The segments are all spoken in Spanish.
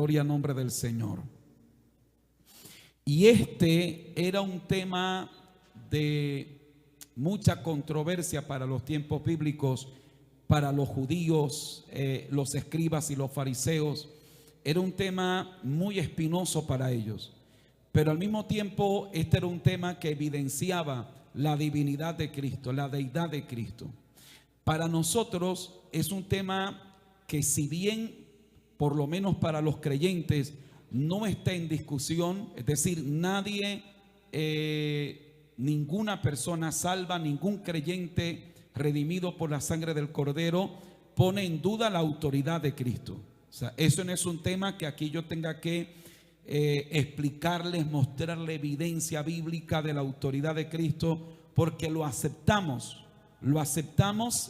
gloria al nombre del Señor. Y este era un tema de mucha controversia para los tiempos bíblicos, para los judíos, los escribas y los fariseos. Era un tema muy espinoso para ellos, pero al mismo tiempo este era un tema que evidenciaba la divinidad de Cristo, la deidad de Cristo. Para nosotros es un tema que, si bien por lo menos para los creyentes no está en discusión, es decir, nadie, ninguna persona salva, ningún creyente redimido por la sangre del Cordero pone en duda la autoridad de Cristo. O sea, eso no es un tema que aquí yo tenga que explicarles, mostrarle evidencia bíblica de la autoridad de Cristo, porque lo aceptamos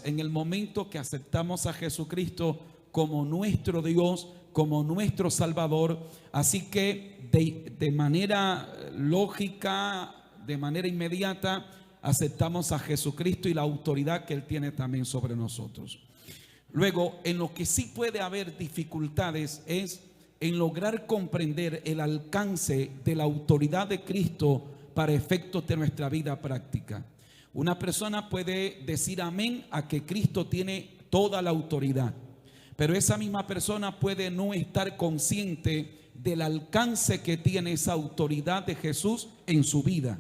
en el momento que aceptamos a Jesucristo como nuestro Dios, como nuestro Salvador. Así que de manera lógica, de manera inmediata, aceptamos a Jesucristo y la autoridad que Él tiene también sobre nosotros. Luego, en lo que sí puede haber dificultades es en lograr comprender el alcance de la autoridad de Cristo para efectos de nuestra vida práctica. Una persona puede decir amén a que Cristo tiene toda la autoridad, pero esa misma persona puede no estar consciente del alcance que tiene esa autoridad de Jesús en su vida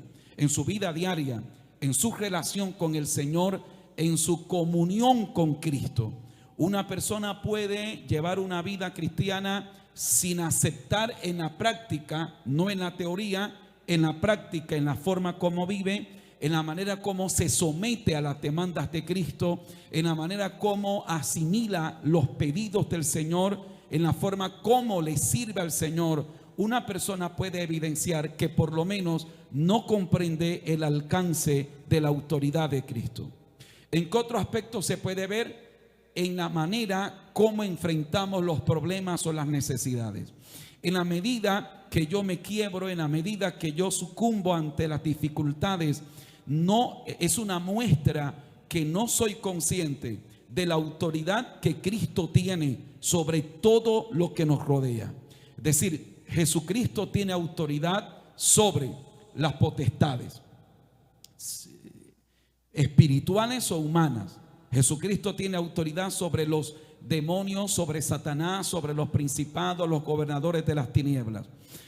diaria, en su relación con el Señor, en su comunión con Cristo. Una persona puede llevar una vida cristiana sin aceptar en la práctica, no en la teoría, en la práctica, en la forma como vive, en la manera como se somete a las demandas de Cristo, en la manera como asimila los pedidos del Señor, en la forma como le sirve al Señor. Una persona puede evidenciar que por lo menos no comprende el alcance de la autoridad de Cristo. ¿En qué otro aspecto se puede ver? En la manera como enfrentamos los problemas o las necesidades. En la medida que yo me quiebro, en la medida que yo sucumbo ante las dificultades, no es una muestra que no soy consciente de la autoridad que Cristo tiene sobre todo lo que nos rodea. Es decir, Jesucristo tiene autoridad sobre las potestades espirituales o humanas. Jesucristo tiene autoridad sobre los demonios, sobre Satanás, sobre los principados, los gobernadores de las tinieblas.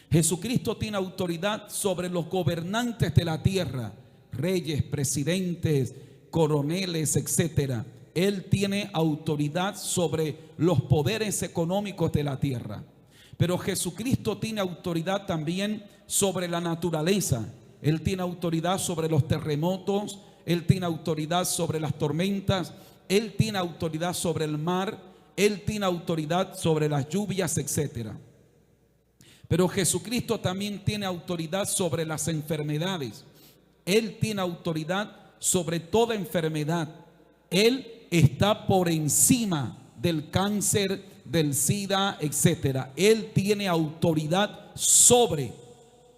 Jesucristo tiene autoridad sobre los gobernantes de la tierra, reyes, presidentes, coroneles, etcétera. Él tiene autoridad sobre los poderes económicos de la tierra. Pero Jesucristo tiene autoridad también sobre la naturaleza. Él tiene autoridad sobre los terremotos, Él tiene autoridad sobre las tormentas, Él tiene autoridad sobre el mar, Él tiene autoridad sobre las lluvias, etcétera. Pero Jesucristo también tiene autoridad sobre las enfermedades. Él tiene autoridad sobre toda enfermedad. Él está por encima del cáncer, del SIDA, etcétera. Él tiene autoridad sobre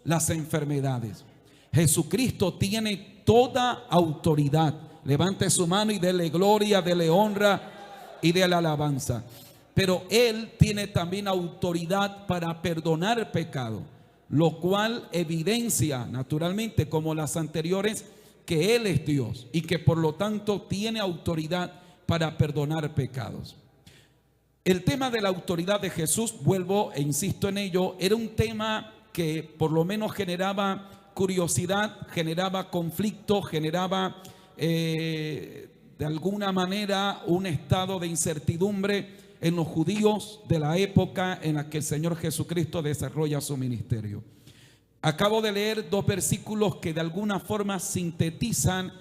las enfermedades. Jesucristo tiene toda autoridad. Levante su mano y dele gloria, dele honra y dele alabanza. Pero Él tiene también autoridad para perdonar pecado, lo cual evidencia naturalmente, como las anteriores, que Él es Dios y que por lo tanto tiene autoridad para perdonar pecados. El tema de la autoridad de Jesús, vuelvo e insisto en ello, era un tema que por lo menos generaba curiosidad, generaba conflicto, generaba de alguna manera un estado de incertidumbre en los judíos de la época en la que el Señor Jesucristo desarrolla su ministerio. Acabo de leer dos versículos que de alguna forma sintetizan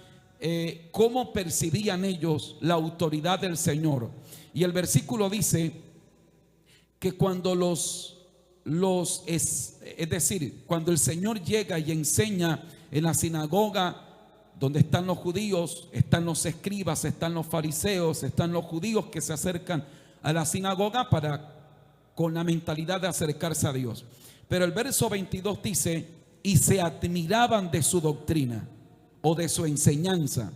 cómo percibían ellos la autoridad del Señor. Y el versículo dice que cuando cuando el Señor llega y enseña en la sinagoga donde están los judíos, están los escribas, están los fariseos, están los judíos que se acercan a la sinagoga con la mentalidad de acercarse a Dios. Pero el verso 22 dice: y se admiraban de su doctrina o de su enseñanza,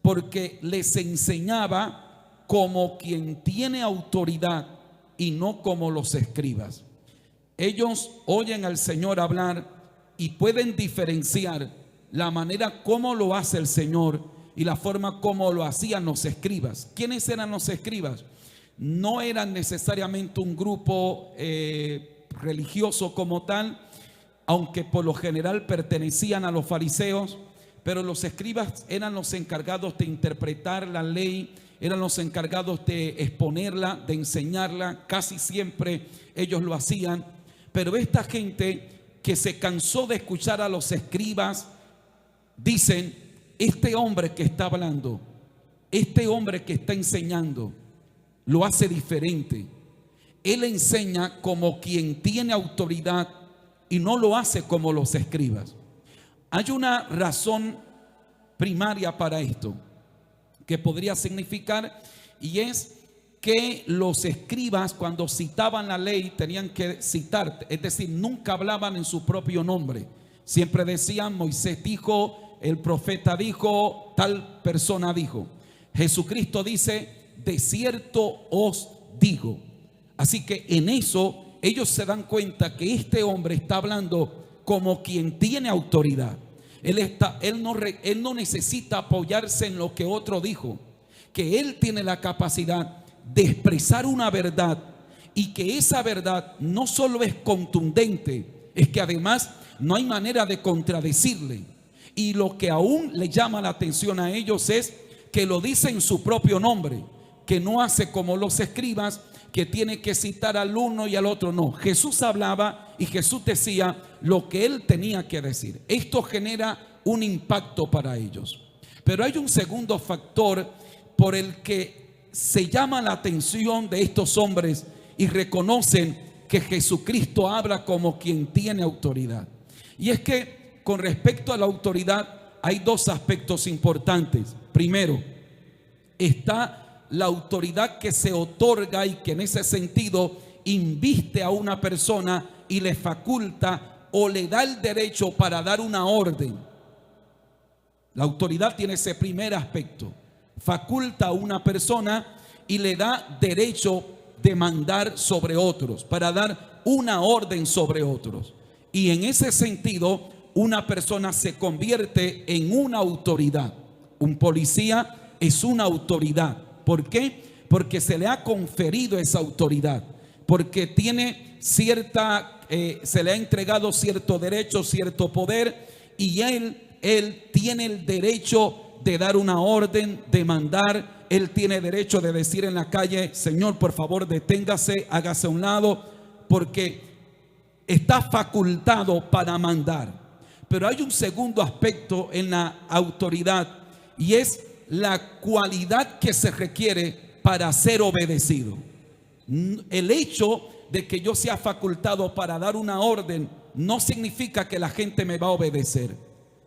porque les enseñaba como quien tiene autoridad y no como los escribas. ellos oyen al Señor hablar y pueden diferenciar la manera como lo hace el Señor y la forma como lo hacían los escribas. ¿Quiénes eran los escribas? No eran necesariamente un grupo religioso como tal, aunque por lo general pertenecían a los fariseos, pero los escribas eran los encargados de interpretar la ley, eran los encargados de exponerla, de enseñarla. Casi siempre ellos lo hacían. Pero esta gente que se cansó de escuchar a los escribas, dicen: este hombre que está hablando, este hombre que está enseñando, lo hace diferente. Él enseña como quien tiene autoridad y no lo hace como los escribas. Hay una razón primaria para esto que podría significar, y es que los escribas, cuando citaban la ley, tenían que citar, es decir, nunca hablaban en su propio nombre. Siempre decían: Moisés dijo, el profeta dijo, tal persona dijo. Jesucristo dice: de cierto os digo. Así que en eso ellos se dan cuenta que este hombre está hablando como quien tiene autoridad. Él no necesita apoyarse en lo que otro dijo, que él tiene la capacidad de expresar una verdad, y que esa verdad no solo es contundente, es que además no hay manera de contradecirle. Y lo que aún le llama la atención a ellos es que lo dice en su propio nombre, que no hace como los escribas, que tiene que citar al uno y al otro. No, Jesús hablaba y Jesús decía lo que él tenía que decir. Esto genera un impacto para ellos. Pero hay un segundo factor por el que se llama la atención de estos hombres y reconocen que Jesucristo habla como quien tiene autoridad. Y es que con respecto a la autoridad hay dos aspectos importantes. Primero, está la autoridad que se otorga y que en ese sentido inviste a una persona y le faculta o le da el derecho para dar una orden. La autoridad tiene ese primer aspecto: faculta a una persona y le da derecho de mandar sobre otros, para dar una orden sobre otros. Y en ese sentido, una persona se convierte en una autoridad. Un policía es una autoridad. ¿Por qué? Porque se le ha conferido esa autoridad, porque tiene se le ha entregado cierto derecho, cierto poder, y él tiene el derecho de dar una orden, de mandar. Él tiene derecho de decir en la calle: Señor, por favor, deténgase, hágase a un lado, porque está facultado para mandar. Pero hay un segundo aspecto en la autoridad, y es la cualidad que se requiere para ser obedecido. El hecho de que yo sea facultado para dar una orden no significa que la gente me va a obedecer.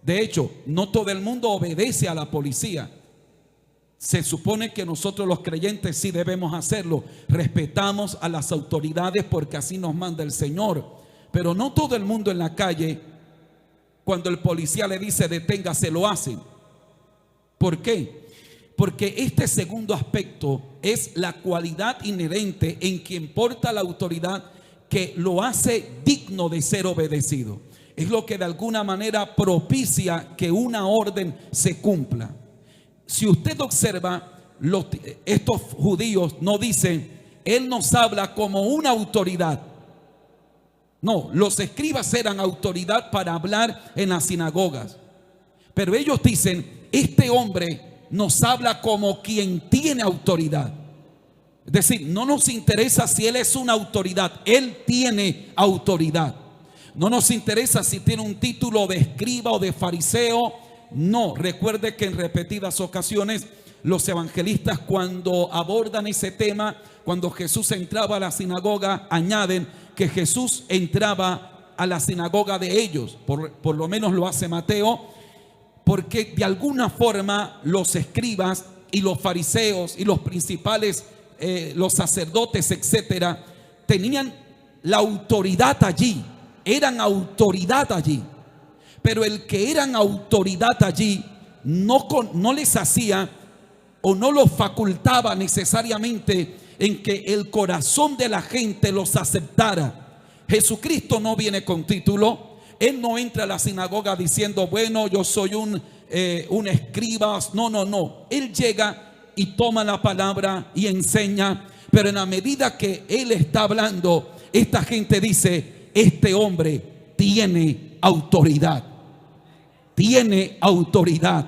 De hecho, no todo el mundo obedece a la policía. Se supone que nosotros los creyentes sí debemos hacerlo. Respetamos a las autoridades porque así nos manda el Señor. Pero no todo el mundo en la calle, cuando el policía le dice deténgase, lo hace. ¿Por qué? Porque este segundo aspecto es la cualidad inherente en quien porta la autoridad, que lo hace digno de ser obedecido. Es lo que de alguna manera propicia que una orden se cumpla. Si usted observa, estos judíos no dicen: Él nos habla como una autoridad. No, los escribas eran autoridad para hablar en las sinagogas. Pero ellos dicen: este hombre nos habla como quien tiene autoridad. Es decir, no nos interesa si él es una autoridad, él tiene autoridad. No nos interesa si tiene un título de escriba o de fariseo. No, recuerde que en repetidas ocasiones los evangelistas, cuando abordan ese tema, cuando Jesús entraba a la sinagoga, añaden que Jesús entraba a la sinagoga de ellos. Por lo menos lo hace Mateo, porque de alguna forma los escribas y los fariseos y los principales, los sacerdotes, etcétera, tenían la autoridad allí, eran autoridad allí. Pero el que eran autoridad allí no les hacía o no los facultaba necesariamente en que el corazón de la gente los aceptara, Jesucristo no viene con título. Él no entra a la sinagoga diciendo, bueno, yo soy un escriba. No, no, no. Él llega y toma la palabra y enseña. Pero en la medida que Él está hablando, esta gente dice, este hombre tiene autoridad. Tiene autoridad.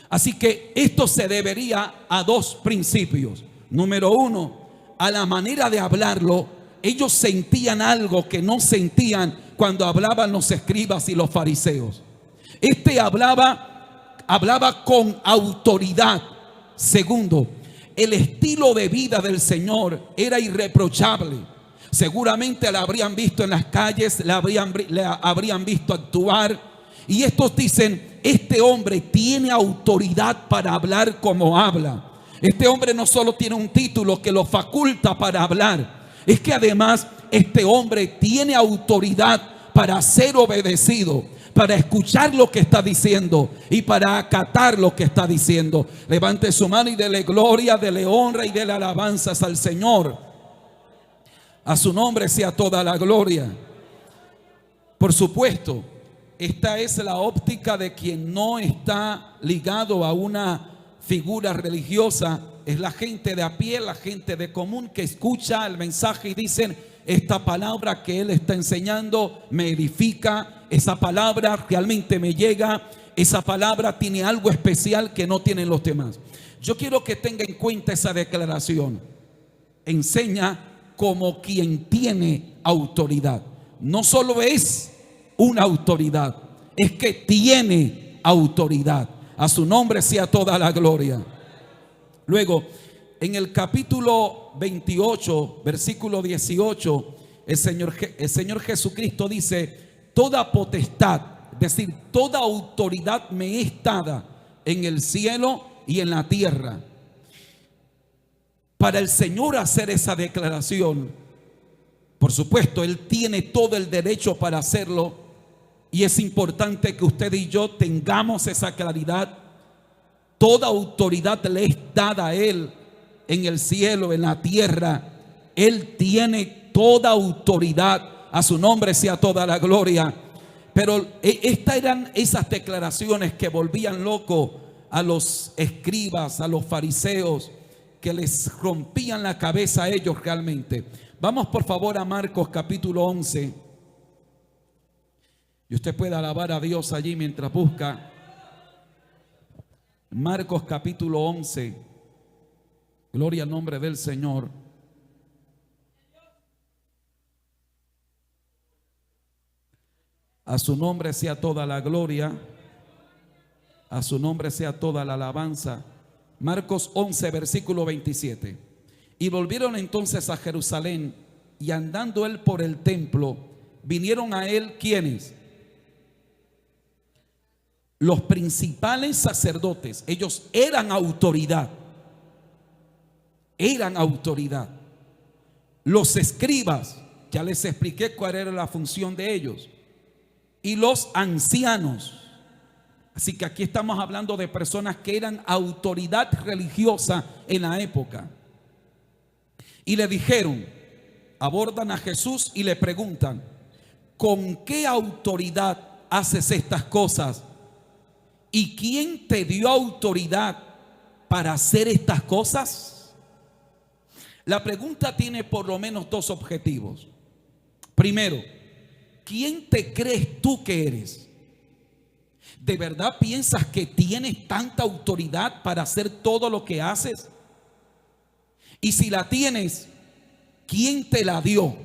Así que esto se debería a dos principios. Número uno, a la manera de hablarlo, ellos sentían algo que no sentían cuando hablaban los escribas y los fariseos. Este hablaba con autoridad. Segundo, el estilo de vida del Señor era irreprochable. Seguramente la habrían visto en las calles, la habrían visto actuar. Y estos dicen, este hombre tiene autoridad para hablar como habla. Este hombre no solo tiene un título que lo faculta para hablar, es que además este hombre tiene autoridad para ser obedecido, para escuchar lo que está diciendo y para acatar lo que está diciendo. Levante su mano y dele gloria, dele honra y dele alabanzas al Señor. A su nombre sea toda la gloria. Por supuesto, esta es la óptica de quien no está ligado a una figura religiosa. Es la gente de a pie, la gente de común que escucha el mensaje y dicen, esta palabra que él está enseñando me edifica, esa palabra realmente me llega, esa palabra tiene algo especial que no tienen los demás. Yo quiero que tenga en cuenta esa declaración. Enseña como quien tiene autoridad. No solo es una autoridad, es que tiene autoridad. A su nombre sea toda la gloria. Luego, en el capítulo 28, versículo 18, el Señor Jesucristo dice, toda potestad, es decir, toda autoridad me es dada en el cielo y en la tierra. Para el Señor hacer esa declaración, por supuesto, Él tiene todo el derecho para hacerlo. Y es importante que usted y yo tengamos esa claridad. Toda autoridad le es dada a Él en el cielo, en la tierra. Él tiene toda autoridad. A su nombre sea toda la gloria. Pero estas eran esas declaraciones que volvían loco a los escribas, a los fariseos, que les rompían la cabeza a ellos realmente. Vamos por favor a Marcos capítulo 11. Y usted puede alabar a Dios allí mientras busca. Marcos capítulo 11. Gloria al nombre del Señor. A su nombre sea toda la gloria. A su nombre sea toda la alabanza. Marcos 11, versículo 27. Y volvieron entonces a Jerusalén, y andando él por el templo, vinieron a él, ¿quiénes? Los principales sacerdotes. Ellos eran autoridad. Eran autoridad. Los escribas, ya les expliqué cuál era la función de ellos. Y los ancianos. Así que aquí estamos hablando de personas que eran autoridad religiosa en la época. Y le dijeron, abordan a Jesús y le preguntan, ¿con qué autoridad haces estas cosas? ¿Y quién te dio autoridad para hacer estas cosas? La pregunta tiene por lo menos dos objetivos. Primero, ¿quién te crees tú que eres? ¿De verdad piensas que tienes tanta autoridad para hacer todo lo que haces? Y si la tienes, ¿quién te la dio?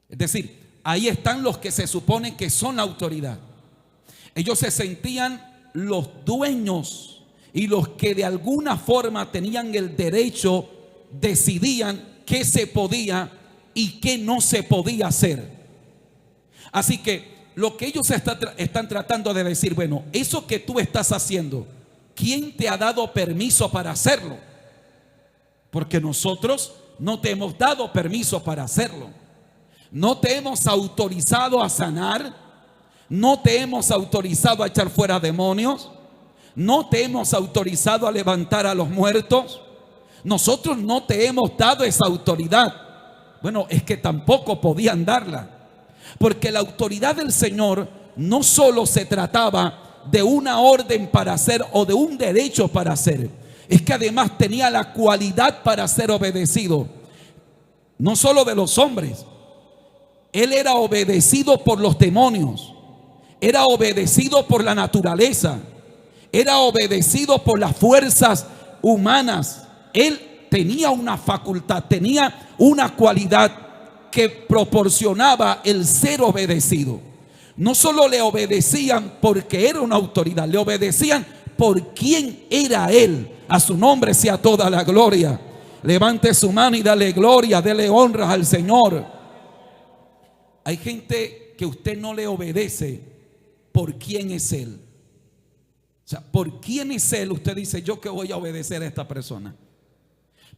Es decir, ahí están los que se supone que son la autoridad. Ellos se sentían los dueños y los que de alguna forma tenían el derecho, decidían qué se podía y qué no se podía hacer. Así que lo que ellos están tratando de decir, bueno, eso que tú estás haciendo, ¿quién te ha dado permiso para hacerlo? Porque nosotros no te hemos dado permiso para hacerlo. No te hemos autorizado a sanar. No te hemos autorizado a echar fuera demonios. No te hemos autorizado a levantar a los muertos. Nosotros no te hemos dado esa autoridad. Bueno, es que tampoco podían darla, porque la autoridad del Señor no solo se trataba de una orden para hacer o de un derecho para hacer, es que además tenía la cualidad para ser obedecido, no solo de los hombres. Él era obedecido por los demonios, era obedecido por la naturaleza, era obedecido por las fuerzas humanas. Él tenía una facultad, tenía una cualidad que proporcionaba el ser obedecido. No solo le obedecían porque era una autoridad, le obedecían por quién era Él. A su nombre sea toda la gloria. Levante su mano y dale gloria, dele honras al Señor. Hay gente que usted no le obedece por quién es Él. O sea, por quién es Él, usted dice, yo que voy a obedecer a esta persona.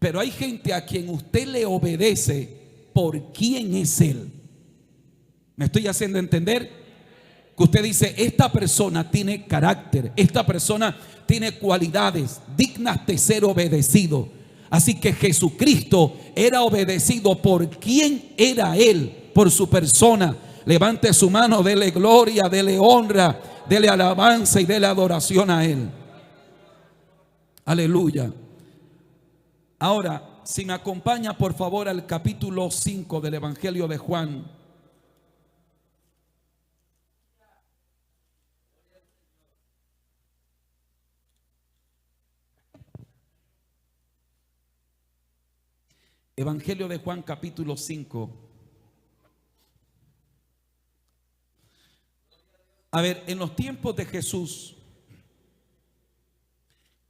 Pero hay gente a quien usted le obedece por quién es Él. ¿Me estoy haciendo entender? Que usted dice, esta persona tiene carácter, esta persona tiene cualidades dignas de ser obedecido. Así que Jesucristo era obedecido por quién era Él, por su persona. Levante su mano, dele gloria, dele honra, dele alabanza y dele adoración a Él. Aleluya. Ahora, si me acompaña por favor al capítulo 5 del Evangelio de Juan. Evangelio de Juan capítulo 5. A ver, en los tiempos de Jesús,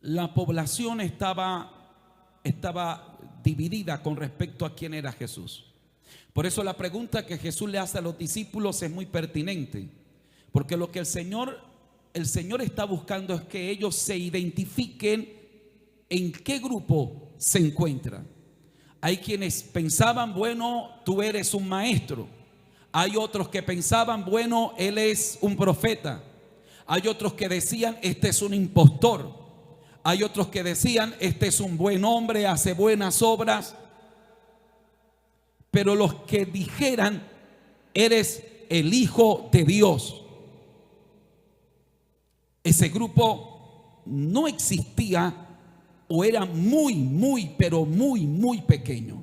la población estaba dividida con respecto a quién era Jesús. Por eso la pregunta que Jesús le hace a los discípulos es muy pertinente, porque lo que el Señor está buscando es que ellos se identifiquen en qué grupo se encuentran. Hay quienes pensaban, bueno, tú eres un maestro. Hay otros que pensaban, bueno, él es un profeta. Hay otros que decían, este es un impostor. Hay otros que decían, este es un buen hombre, hace buenas obras. Pero los que dijeran, eres el Hijo de Dios, ese grupo no existía o era muy, pero muy pequeño.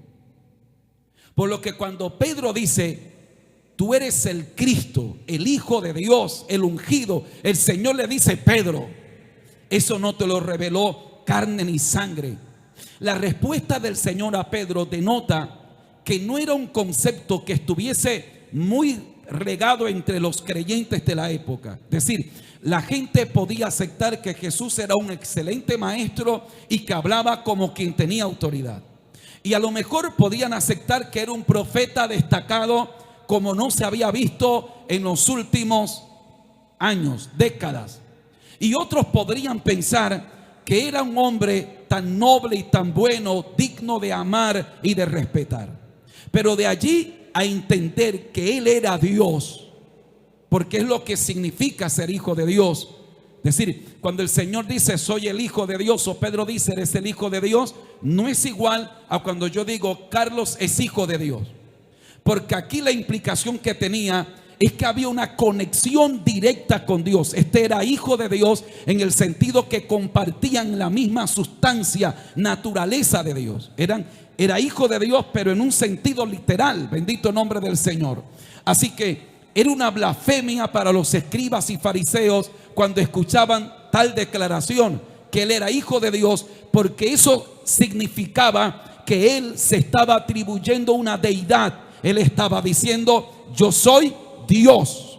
Por lo que cuando Pedro dice, tú eres el Cristo, el Hijo de Dios, el ungido, el Señor le dice, Pedro, eso no te lo reveló carne ni sangre. La respuesta del Señor a Pedro denota que no era un concepto que estuviese muy regado entre los creyentes de la época. Es decir, la gente podía aceptar que Jesús era un excelente maestro y que hablaba como quien tenía autoridad. Y a lo mejor podían aceptar que era un profeta destacado como no se había visto en los últimos años, décadas. Y otros podrían pensar que era un hombre tan noble y tan bueno, digno de amar y de respetar. Pero de allí a entender que Él era Dios, porque es lo que significa ser hijo de Dios. Es decir, cuando el Señor dice soy el Hijo de Dios, o Pedro dice eres el Hijo de Dios, no es igual a cuando yo digo Carlos es hijo de Dios. Porque aquí la implicación que tenía es que había una conexión directa con Dios. Este era hijo de Dios en el sentido que compartían la misma sustancia, naturaleza de Dios. Era hijo de Dios, pero en un sentido literal. Bendito nombre del Señor. Así que era una blasfemia para los escribas y fariseos cuando escuchaban tal declaración, que Él era hijo de Dios, porque eso significaba que Él se estaba atribuyendo una deidad. Él estaba diciendo, yo soy Dios.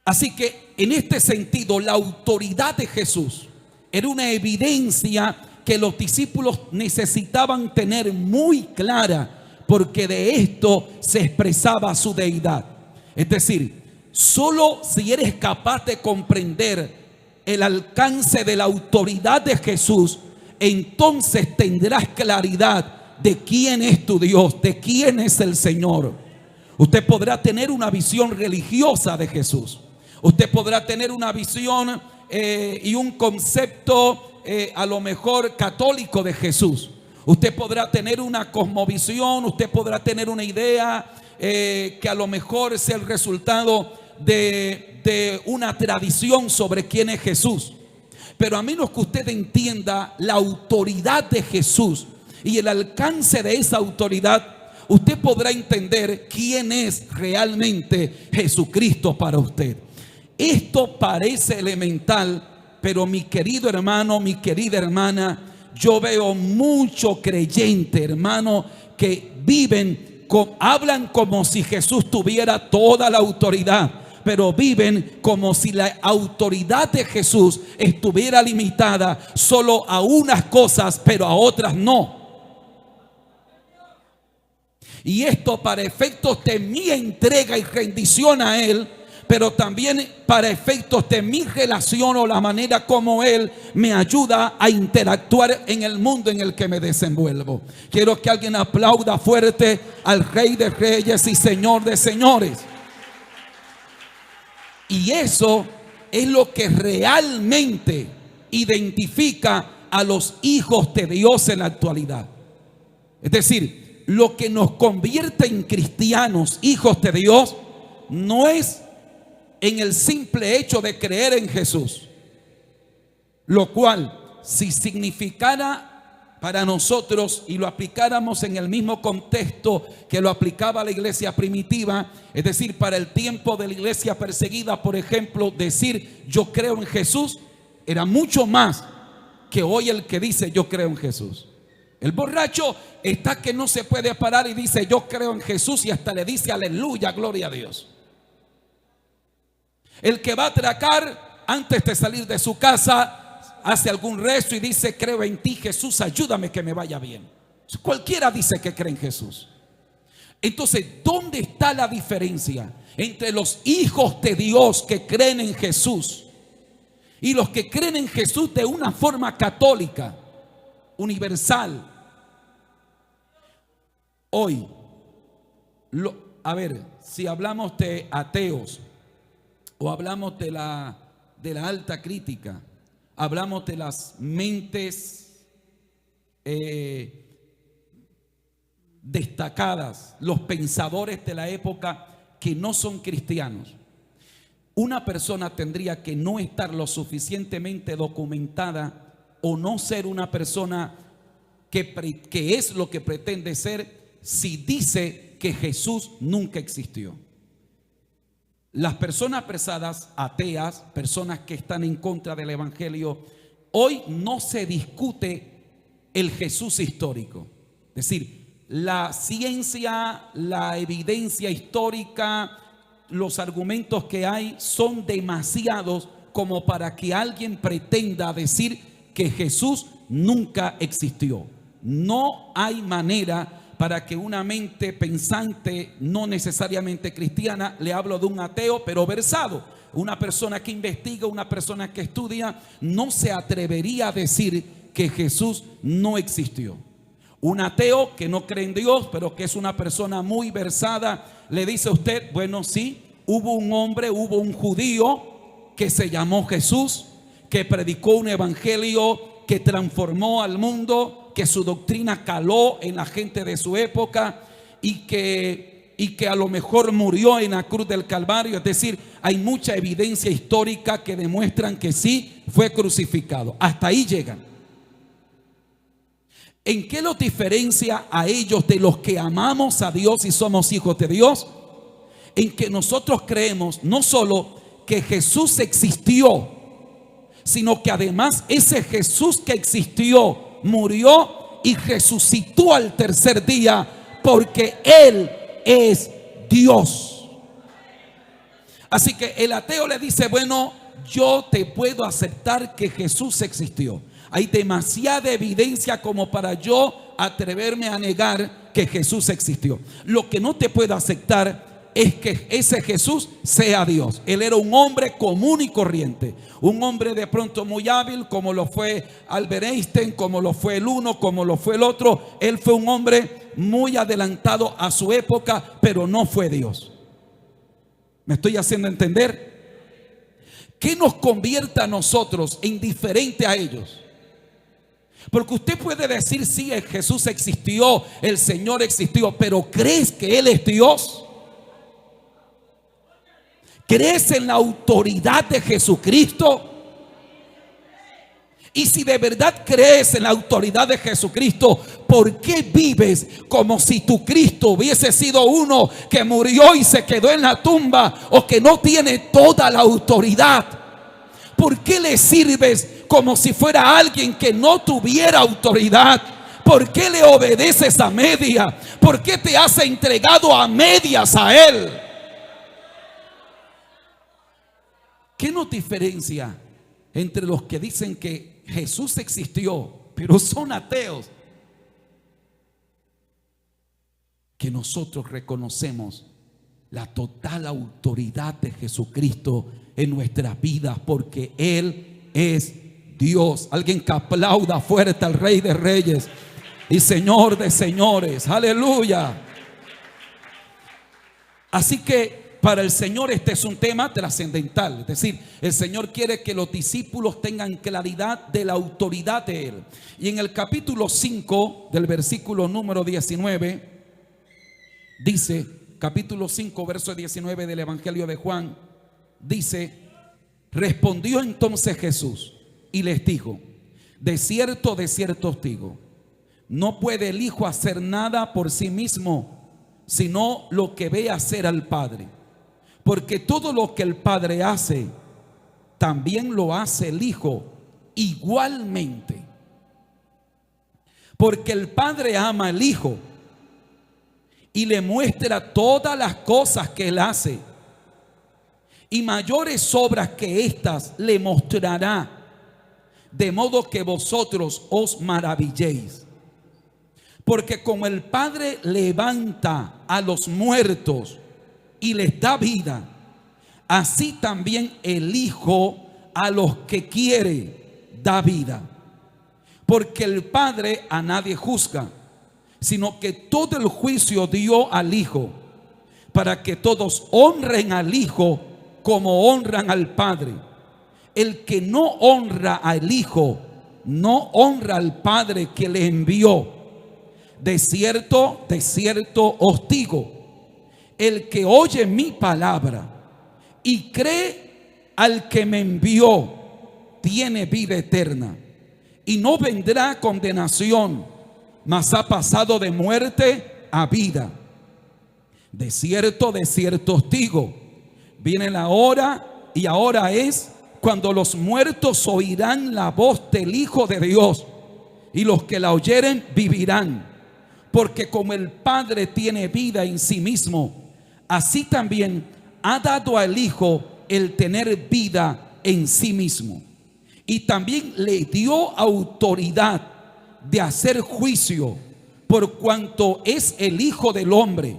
Así que en este sentido, la autoridad de Jesús era una evidencia que los discípulos necesitaban tener muy clara, porque de esto se expresaba su deidad. Es decir, solo si eres capaz de comprender el alcance de la autoridad de Jesús, entonces tendrás claridad de quién es tu Dios, de quién es el Señor. Usted podrá tener una visión religiosa de Jesús. Usted podrá tener una visión y un concepto a lo mejor católico de Jesús. Usted podrá tener una cosmovisión, usted podrá tener una idea que a lo mejor es el resultado de una tradición sobre quién es Jesús. Pero a menos que usted entienda la autoridad de Jesús y el alcance de esa autoridad, usted podrá entender quién es realmente Jesucristo para usted. Esto parece elemental, pero mi querido hermano, mi querida hermana, yo veo mucho creyente, hermano, que hablan como si Jesús tuviera toda la autoridad, pero viven como si la autoridad de Jesús estuviera limitada solo a unas cosas, pero a otras no. Y esto para efectos de mi entrega y rendición a Él, pero también para efectos de mi relación o la manera como Él me ayuda a interactuar en el mundo en el que me desenvuelvo. Quiero que alguien aplauda fuerte al Rey de Reyes y Señor de Señores. Y eso es lo que realmente identifica a los hijos de Dios en la actualidad. Es decir, lo que nos convierte en cristianos, hijos de Dios, no es en el simple hecho de creer en Jesús, lo cual, si significara para nosotros y lo aplicáramos en el mismo contexto que lo aplicaba la iglesia primitiva, es decir, para el tiempo de la iglesia perseguida, por ejemplo, decir yo creo en Jesús era mucho más que hoy el que dice yo creo en Jesús. El borracho está que no se puede parar y dice yo creo en Jesús y hasta le dice aleluya, gloria a Dios. El que va a atracar antes de salir de su casa hace algún rezo y dice creo en ti Jesús, ayúdame que me vaya bien. Cualquiera dice que cree en Jesús. Entonces, ¿dónde está la diferencia entre los hijos de Dios que creen en Jesús y los que creen en Jesús de una forma católica, universal? Hoy, a ver, si hablamos de ateos o hablamos de la alta crítica, hablamos de las mentes destacadas, los pensadores de la época que no son cristianos. Una persona tendría que no estar lo suficientemente documentada o no ser una persona que es lo que pretende ser si dice que Jesús nunca existió. Las personas pesadas, ateas, personas que están en contra del evangelio, hoy no se discute el Jesús histórico. Es decir, la ciencia, la evidencia histórica, los argumentos que hay son demasiados como para que alguien pretenda decir que Jesús nunca existió. No hay manera para que una mente pensante, no necesariamente cristiana, le hablo de un ateo pero versado, una persona que investiga, una persona que estudia, no se atrevería a decir que Jesús no existió. Un ateo que no cree en Dios, pero que es una persona muy versada, le dice a usted, bueno, sí, hubo un hombre, hubo un judío que se llamó Jesús, que predicó un evangelio que transformó al mundo, que su doctrina caló en la gente de su época y que a lo mejor murió en la cruz del Calvario. Es decir, hay mucha evidencia histórica que demuestran que sí fue crucificado. Hasta ahí llegan. ¿En qué los diferencia a ellos de los que amamos a Dios y somos hijos de Dios? En que nosotros creemos no solo que Jesús existió, sino que además ese Jesús que existió, murió y resucitó al tercer día, porque Él es Dios. Así que el ateo le dice, bueno, yo te puedo aceptar que Jesús existió. Hay demasiada evidencia como para yo atreverme a negar que Jesús existió. Lo que no te puedo aceptar es que ese Jesús sea Dios. Él era un hombre común y corriente, un hombre de pronto muy hábil, como lo fue Albert Einstein, como lo fue el uno, como lo fue el otro. Él fue un hombre muy adelantado a su época, pero no fue Dios. ¿Me estoy haciendo entender? ¿Qué nos convierte a nosotros en diferente a ellos? Porque usted puede decir, sí, Jesús existió, el Señor existió, pero ¿crees que Él es Dios? ¿Crees en la autoridad de Jesucristo? Y si de verdad crees en la autoridad de Jesucristo, ¿por qué vives como si tu Cristo hubiese sido uno que murió y se quedó en la tumba, o que no tiene toda la autoridad? ¿Por qué le sirves como si fuera alguien que no tuviera autoridad? ¿Por qué le obedeces a media? ¿Por qué te has entregado a medias a Él? ¿Qué nos diferencia entre los que dicen que Jesús existió, pero son ateos? Que nosotros reconocemos la total autoridad de Jesucristo en nuestras vidas, porque Él es Dios. Alguien que aplauda fuerte al Rey de Reyes y Señor de Señores. Aleluya. Así que para el Señor este es un tema trascendental. Es decir, el Señor quiere que los discípulos tengan claridad de la autoridad de Él. Y en el capítulo 5 del versículo número 19 dice, capítulo 5 verso 19 del Evangelio de Juan, dice: respondió entonces Jesús y les dijo: de cierto os digo, no puede el Hijo hacer nada por sí mismo, sino lo que ve hacer al Padre. Porque todo lo que el Padre hace, también lo hace el Hijo igualmente. Porque el Padre ama al Hijo y le muestra todas las cosas que Él hace, y mayores obras que estas le mostrará, de modo que vosotros os maravilléis. Porque como el Padre levanta a los muertos y les da vida, así también el Hijo a los que quiere da vida. Porque el Padre a nadie juzga, sino que todo el juicio dio al Hijo, para que todos honren al Hijo como honran al Padre. El que no honra al Hijo, no honra al Padre que le envió. De cierto os digo, el que oye mi palabra y cree al que me envió, tiene vida eterna, y no vendrá condenación, mas ha pasado de muerte a vida. De cierto os digo, viene la hora, y ahora es, cuando los muertos oirán la voz del Hijo de Dios, y los que la oyeren vivirán. Porque como el Padre tiene vida en sí mismo, así también ha dado al Hijo el tener vida en sí mismo. Y también le dio autoridad de hacer juicio, por cuanto es el Hijo del Hombre.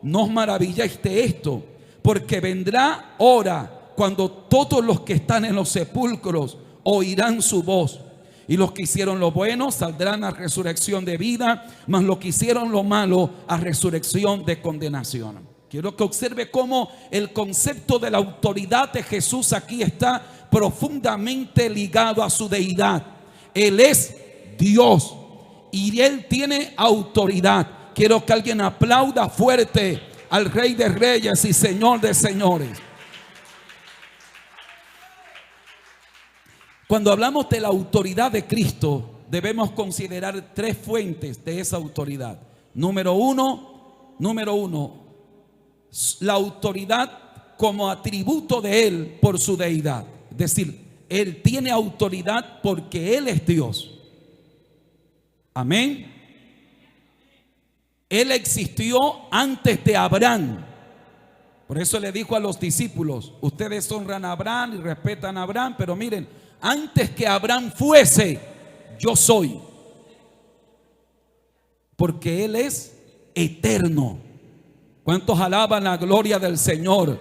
No os maravilláis de esto, porque vendrá hora cuando todos los que están en los sepulcros oirán su voz. Y los que hicieron lo bueno saldrán a resurrección de vida, mas los que hicieron lo malo a resurrección de condenación. Quiero que observe cómo el concepto de la autoridad de Jesús aquí está profundamente ligado a su deidad. Él es Dios y Él tiene autoridad. Quiero que alguien aplauda fuerte al Rey de Reyes y Señor de Señores. Cuando hablamos de la autoridad de Cristo, debemos considerar tres fuentes de esa autoridad. Número uno, la autoridad como atributo de Él por su deidad. Es decir, Él tiene autoridad porque Él es Dios. Amén. Él existió antes de Abraham. Por eso le dijo a los discípulos: ustedes honran a Abraham y respetan a Abraham, pero miren, antes que Abraham fuese, yo soy. Porque Él es eterno. ¿Cuántos alaban la gloria del Señor?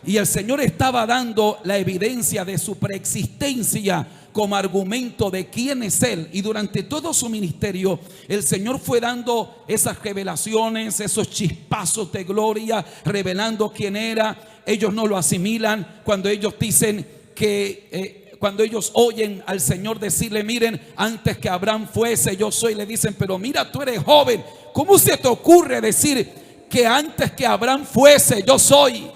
Y el Señor estaba dando la evidencia de su preexistencia como argumento de quién es Él. Y durante todo su ministerio, el Señor fue dando esas revelaciones, esos chispazos de gloria, revelando quién era. Ellos no lo asimilan cuando ellos dicen que cuando ellos oyen al Señor decirle, miren, antes que Abraham fuese, yo soy, le dicen, pero mira, tú eres joven, ¿cómo se te ocurre decir que antes que Abraham fuese, yo soy?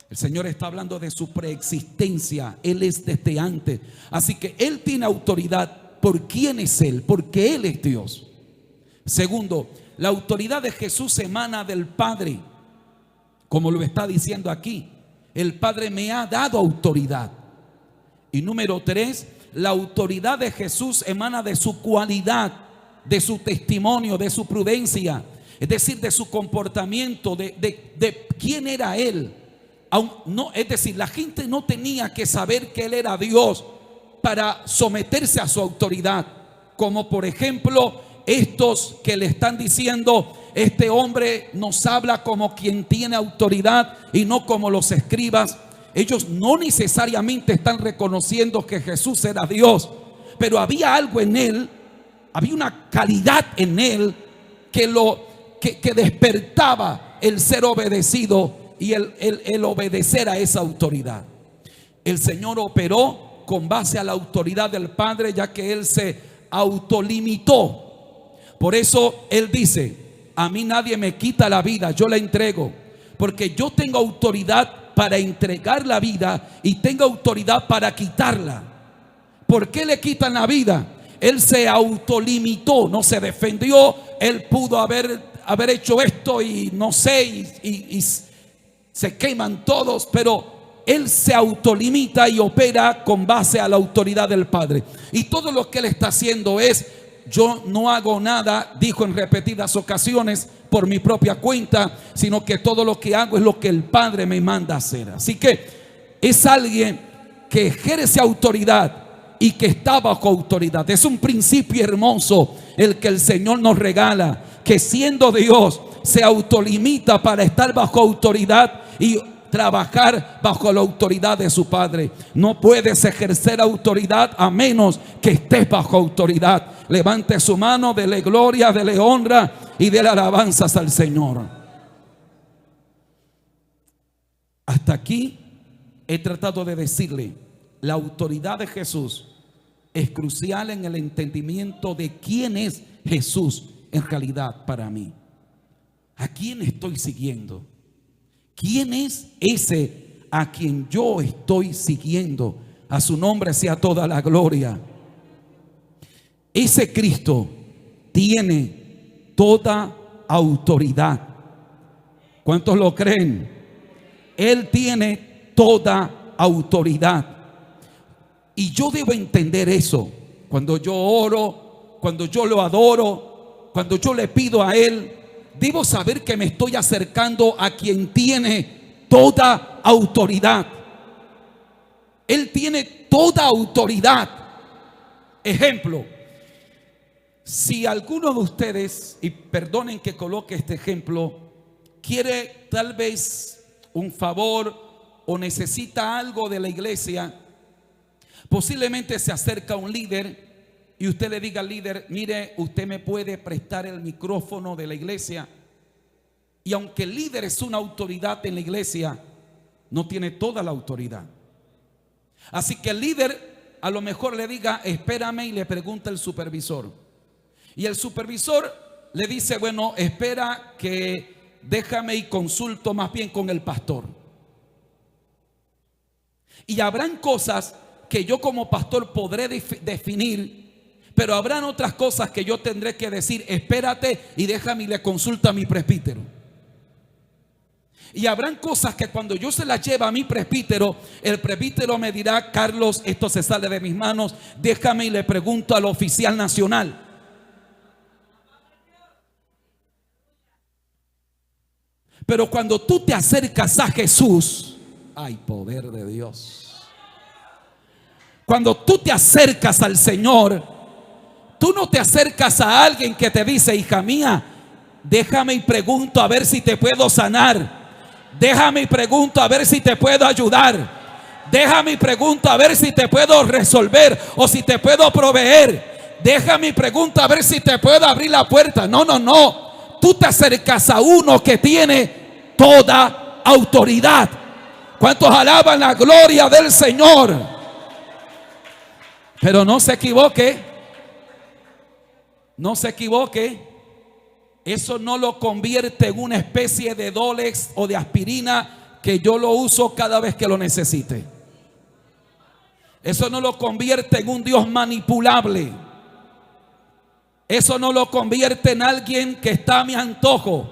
El Señor está hablando de su preexistencia. Él es desde antes. Así que Él tiene autoridad. ¿Por quién es Él? Porque Él es Dios. Segundo, la autoridad de Jesús emana del Padre, como lo está diciendo aquí. El Padre me ha dado autoridad. Y número 3, la autoridad de Jesús emana de su cualidad, de su testimonio, de su prudencia, es decir, de su comportamiento, de quién era Él. No, es decir, la gente no tenía que saber que Él era Dios para someterse a su autoridad, como por ejemplo estos que le están diciendo, este hombre nos habla como quien tiene autoridad y no como los escribas. Ellos no necesariamente están reconociendo que Jesús era Dios, pero había algo en Él, había una calidad en Él que despertaba el ser obedecido y el obedecer a esa autoridad. El Señor operó con base a la autoridad del Padre, ya que Él se autolimitó. Por eso Él dice, a mí nadie me quita la vida, yo la entrego, porque yo tengo autoridad para entregar la vida y tengo autoridad para quitarla. ¿Por qué le quitan la vida? Él se autolimitó, no se defendió. Él pudo haber hecho esto y no sé, y se queman todos, pero Él se autolimita y opera con base a la autoridad del Padre. Y todo lo que Él está haciendo es, yo no hago nada, dijo en repetidas ocasiones, por mi propia cuenta, sino que todo lo que hago es lo que el Padre me manda hacer. Así que es alguien que ejerce autoridad y que está bajo autoridad. Es un principio hermoso el que el Señor nos regala, que siendo Dios se autolimita para estar bajo autoridad y trabajar bajo la autoridad de su Padre. No puedes ejercer autoridad a menos que estés bajo autoridad. Levante su mano, dele gloria, dele honra y dele alabanzas al Señor. Hasta aquí he tratado de decirle, la autoridad de Jesús es crucial en el entendimiento de quién es Jesús en realidad para mí. ¿A quién estoy siguiendo? ¿Quién es ese a quien yo estoy siguiendo? A su nombre sea toda la gloria. Ese Cristo tiene toda autoridad. ¿Cuántos lo creen? Él tiene toda autoridad. Y yo debo entender eso. Cuando yo oro, cuando yo lo adoro, cuando yo le pido a Él, debo saber que me estoy acercando a quien tiene toda autoridad. Él tiene toda autoridad. Ejemplo, si alguno de ustedes, y perdonen que coloque este ejemplo, quiere tal vez un favor o necesita algo de la iglesia, posiblemente se acerca a un líder y usted le diga al líder, mire, usted me puede prestar el micrófono de la iglesia. Y aunque el líder es una autoridad en la iglesia, no tiene toda la autoridad. Así que el líder a lo mejor le diga, espérame, y le pregunta al supervisor. Y el supervisor le dice, bueno, espera que déjame y consulto más bien con el pastor. Y habrán cosas que yo como pastor podré definir, pero habrán otras cosas que yo tendré que decir, espérate y déjame y le consulta a mi presbítero. Y habrán cosas que cuando yo se las lleve a mi presbítero, el presbítero me dirá, Carlos, esto se sale de mis manos, déjame y le pregunto al oficial nacional. Pero cuando tú te acercas a Jesús, hay poder de Dios. Cuando tú te acercas al Señor, tú no te acercas a alguien que te dice, hija mía, déjame y pregunto a ver si te puedo sanar. Déjame y pregunto a ver si te puedo ayudar. Déjame y pregunto a ver si te puedo resolver o si te puedo proveer. Déjame y pregunto a ver si te puedo abrir la puerta. No, no, no. Tú te acercas a uno que tiene toda autoridad. ¿Cuántos alaban la gloria del Señor? Pero no se equivoque. No se equivoque. Eso no lo convierte en una especie de Dolex o de aspirina que yo lo uso cada vez que lo necesite. Eso no lo convierte en un Dios manipulable. Eso no lo convierte en alguien que está a mi antojo.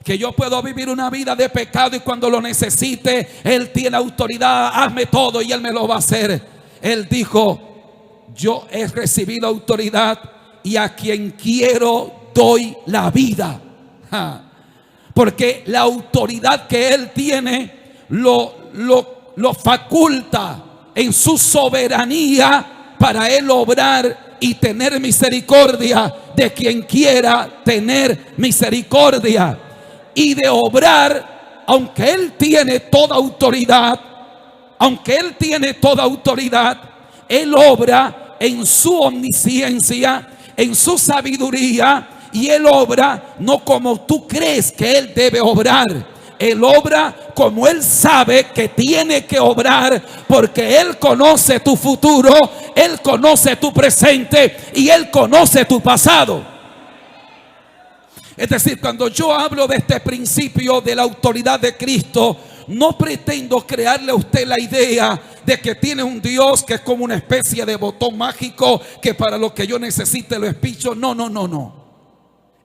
Que yo puedo vivir una vida de pecado y cuando lo necesite, Él tiene autoridad. Hazme todo y Él me lo va a hacer. Él dijo: yo he recibido autoridad y a quien quiero doy la vida. Porque la autoridad que Él tiene lo faculta en su soberanía para Él obrar y tener misericordia de quien quiera tener misericordia. Y de obrar, aunque Él tiene toda autoridad, Él obra en su omnisciencia, en su sabiduría, y Él obra no como tú crees que Él debe obrar. Él obra como Él sabe que tiene que obrar, porque Él conoce tu futuro, Él conoce tu presente y Él conoce tu pasado. Es decir, cuando yo hablo de este principio de la autoridad de Cristo, no pretendo crearle a usted la idea de que tiene un Dios que es como una especie de botón mágico que para lo que yo necesite lo espicho. No.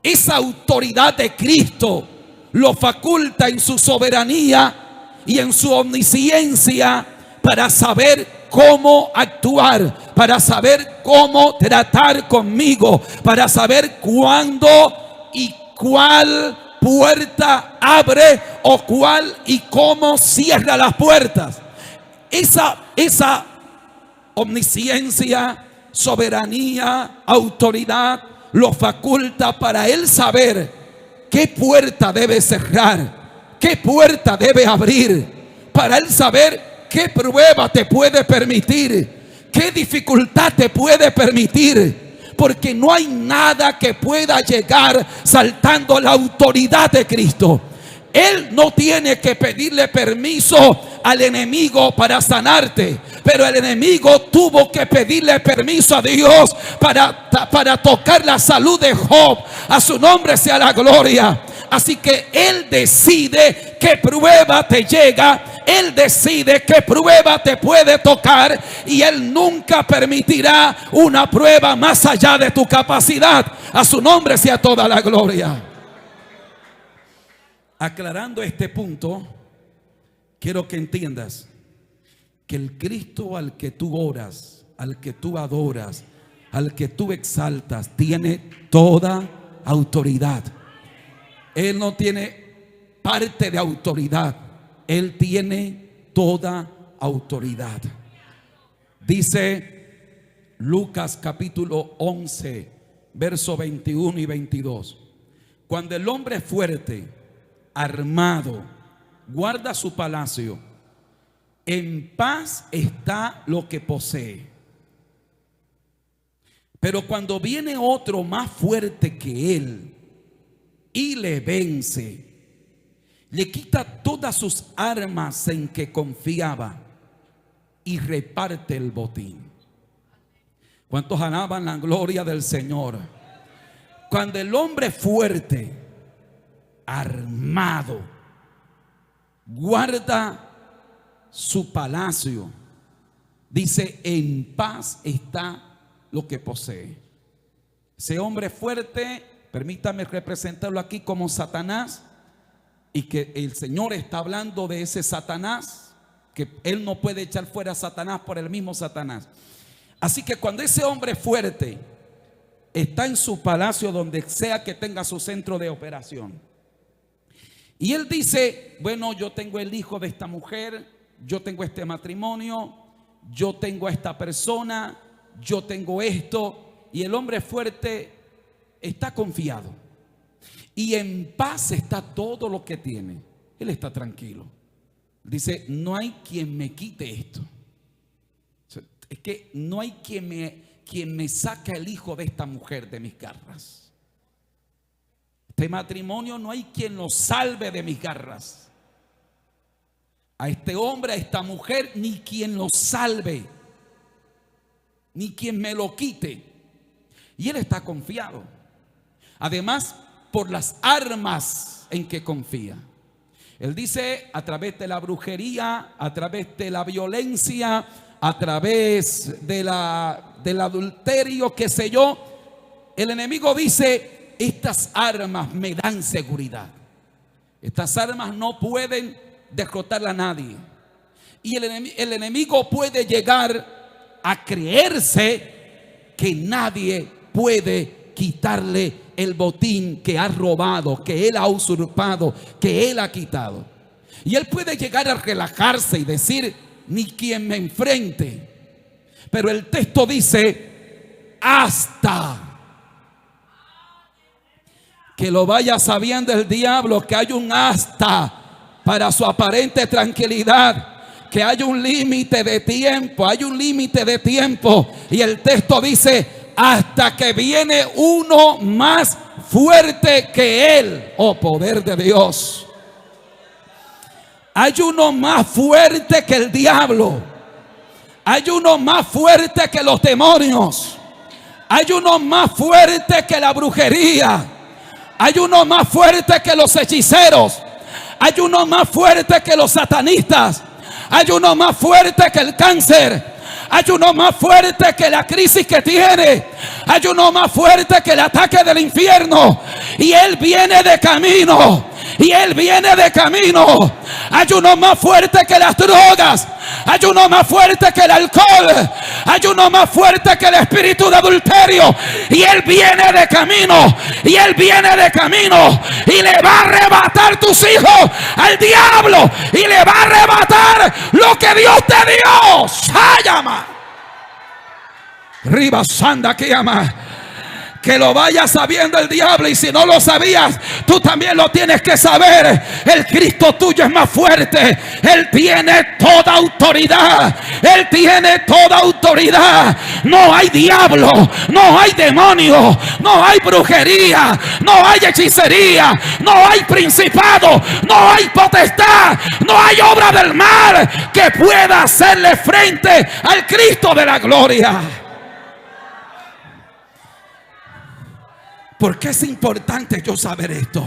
Esa autoridad de Cristo lo faculta en su soberanía y en su omnisciencia para saber cómo actuar, para saber cómo tratar conmigo, para saber cuándo y cuál puerta abre o cuál y cómo cierra las puertas. Esa omnisciencia, soberanía, autoridad lo faculta para Él saber qué puerta debe cerrar, qué puerta debe abrir, para Él saber qué prueba te puede permitir, qué dificultad te puede permitir. Porque no hay nada que pueda llegar saltando la autoridad de Cristo. Él no tiene que pedirle permiso al enemigo para sanarte, pero el enemigo tuvo que pedirle permiso a Dios para tocar la salud de Job. A su nombre sea la gloria. Así que Él decide qué prueba te llega, Él decide qué prueba te puede tocar, y Él nunca permitirá una prueba más allá de tu capacidad. A su nombre sea toda la gloria. Aclarando este punto, quiero que entiendas que el Cristo al que tú oras, al que tú adoras, al que tú exaltas, tiene toda autoridad. Él no tiene parte de autoridad, Él tiene toda autoridad. Dice Lucas capítulo 11, verso 21 y 22. Cuando el hombre fuerte, armado, guarda su palacio, en paz está lo que posee. Pero cuando viene otro más fuerte que él y le vence, le quita todas sus armas en que confiaba y reparte el botín. ¿Cuántos alaban la gloria del Señor? Cuando el hombre fuerte, armado, guarda su palacio, dice: en paz está lo que posee. Ese hombre fuerte, permítame representarlo aquí como Satanás, y que el Señor está hablando de ese Satanás, que Él no puede echar fuera a Satanás por el mismo Satanás. Así que cuando ese hombre fuerte está en su palacio, donde sea que tenga su centro de operación, y él dice: bueno, yo tengo el hijo de esta mujer, yo tengo este matrimonio, yo tengo a esta persona, yo tengo esto. Y el hombre fuerte está confiado y en paz está todo lo que tiene. Él está tranquilo. Dice: no hay quien me quite esto. Es que no hay quien me saque el hijo de esta mujer de mis garras. Este matrimonio no hay quien lo salve de mis garras. a este hombre, a esta mujer, ni quien lo salve, ni quien me lo quite. Y él está confiado. Además, por las armas en que confía. Él dice, a través de la brujería, a través de la violencia, a través del adulterio, qué sé yo, el enemigo dice, estas armas me dan seguridad. Estas armas no pueden derrotar a nadie. Y el enemigo puede llegar a creerse que nadie puede quitarle el botín que ha robado, que él ha usurpado, que él ha quitado. Y él puede llegar a relajarse y decir, ni quien me enfrente. Pero el texto dice, hasta que lo vaya sabiendo el diablo, que hay un hasta para su aparente tranquilidad, que hay un límite de tiempo, hay un límite de tiempo. Y el texto dice, hasta que viene uno más fuerte que él. Oh, poder de Dios. Hay uno más fuerte que el diablo. Hay uno más fuerte que los demonios. Hay uno más fuerte que la brujería. Hay uno más fuerte que los hechiceros. Hay uno más fuerte que los satanistas. Hay uno más fuerte que el cáncer. Hay uno más fuerte que la crisis que tiene. Hay uno más fuerte que el ataque del infierno. Y él viene de camino. Y él viene de camino. Hay uno más fuerte que las drogas. Hay uno más fuerte que el alcohol. Hay uno más fuerte que el espíritu de adulterio. Y él viene de camino. Y él viene de camino. Y le va a arrebatar tus hijos al diablo. Y le va a arrebatar lo que Dios te dio. Sayama. Riba Sanda que llama. Que lo vaya sabiendo el diablo. Y si no lo sabías, tú también lo tienes que saber. El Cristo tuyo es más fuerte. Él tiene toda autoridad. Él tiene toda autoridad. No hay diablo, no hay demonio, no hay brujería, no hay hechicería, no hay principado, no hay potestad, no hay obra del mal que pueda hacerle frente al Cristo de la gloria. ¿Por qué es importante yo saber esto?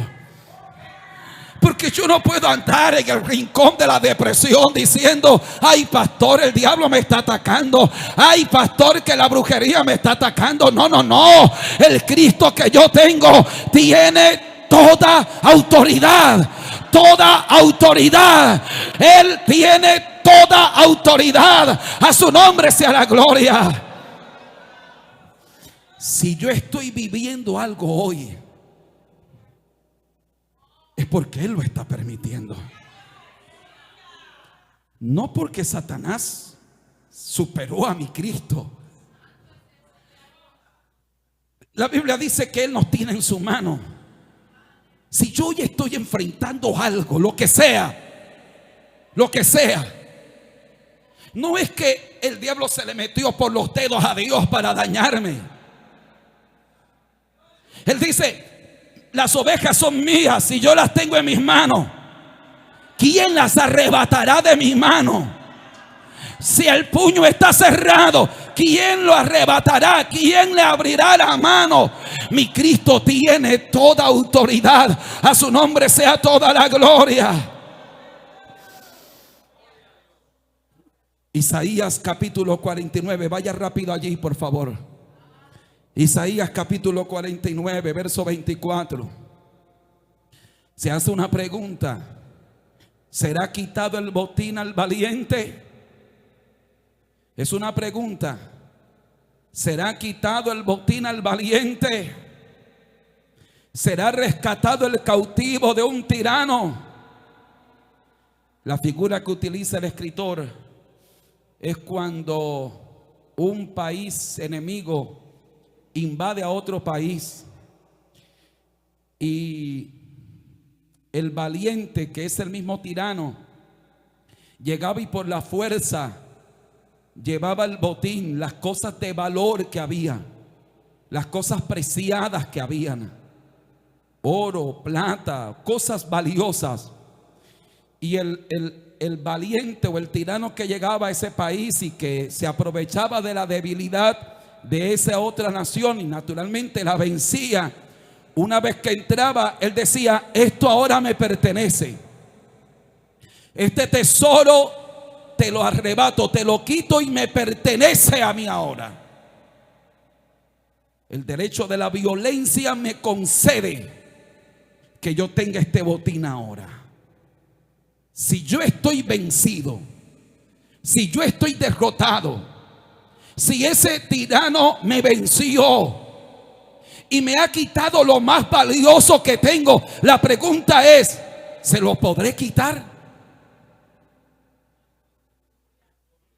Porque yo no puedo andar en el rincón de la depresión diciendo, ay pastor, el diablo me está atacando. Ay pastor, que la brujería me está atacando. No, no, no. El Cristo que yo tengo tiene toda autoridad. Toda autoridad. Él tiene toda autoridad. A su nombre sea la gloria. Si yo estoy viviendo algo hoy, es porque Él lo está permitiendo. No porque Satanás superó a mi Cristo. La Biblia dice que Él nos tiene en su mano. Si yo hoy estoy enfrentando algo, lo que sea, no es que el diablo se le metió por los dedos a Dios para dañarme. Él dice, las ovejas son mías y yo las tengo en mis manos. ¿Quién las arrebatará de mis manos? Si el puño está cerrado, ¿quién lo arrebatará? ¿Quién le abrirá la mano? Mi Cristo tiene toda autoridad. A su nombre sea toda la gloria. Isaías capítulo 49. Vaya rápido allí, por favor. Isaías capítulo 49, verso 24. Se hace una pregunta. ¿Será quitado el botín al valiente? Es una pregunta. ¿Será quitado el botín al valiente? ¿Será rescatado el cautivo de un tirano? La figura que utiliza el escritor es cuando un país enemigo invade a otro país y el valiente, que es el mismo tirano, llegaba y por la fuerza llevaba el botín, las cosas de valor que había, las cosas preciadas que habían, oro, plata, cosas valiosas. Y el el valiente o el tirano que llegaba a ese país y que se aprovechaba de la debilidad de esa otra nación y naturalmente la vencía, una vez que entraba, él decía: esto ahora me pertenece, este tesoro te lo arrebato, te lo quito y me pertenece a mí ahora. El derecho de la violencia me concede que yo tenga este botín ahora. Si yo estoy vencido, si yo estoy derrotado, si ese tirano me venció y me ha quitado lo más valioso que tengo, la pregunta es: ¿se lo podré quitar?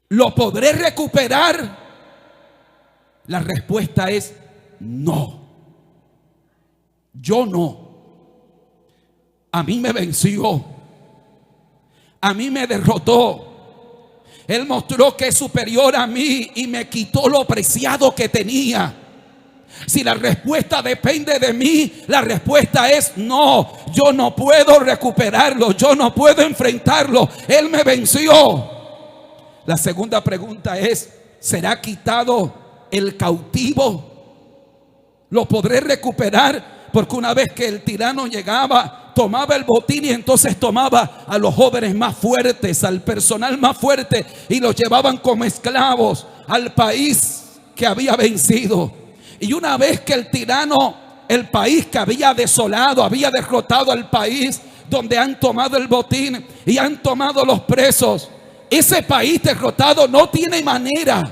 ¿Lo podré recuperar? La respuesta es no. Yo no. A mí me venció, a mí me derrotó. Él mostró que es superior a mí y me quitó lo preciado que tenía. Si la respuesta depende de mí, la respuesta es no. Yo no puedo recuperarlo, yo no puedo enfrentarlo. Él me venció. La segunda pregunta es: ¿será quitado el cautivo? ¿Lo podré recuperar? Porque una vez que el tirano llegaba, tomaba el botín y entonces tomaba a los jóvenes más fuertes, al personal más fuerte, y los llevaban como esclavos al país que había vencido. Y una vez que el tirano, el país que había desolado, había derrotado al país donde han tomado el botín y han tomado los presos, ese país derrotado no tiene manera.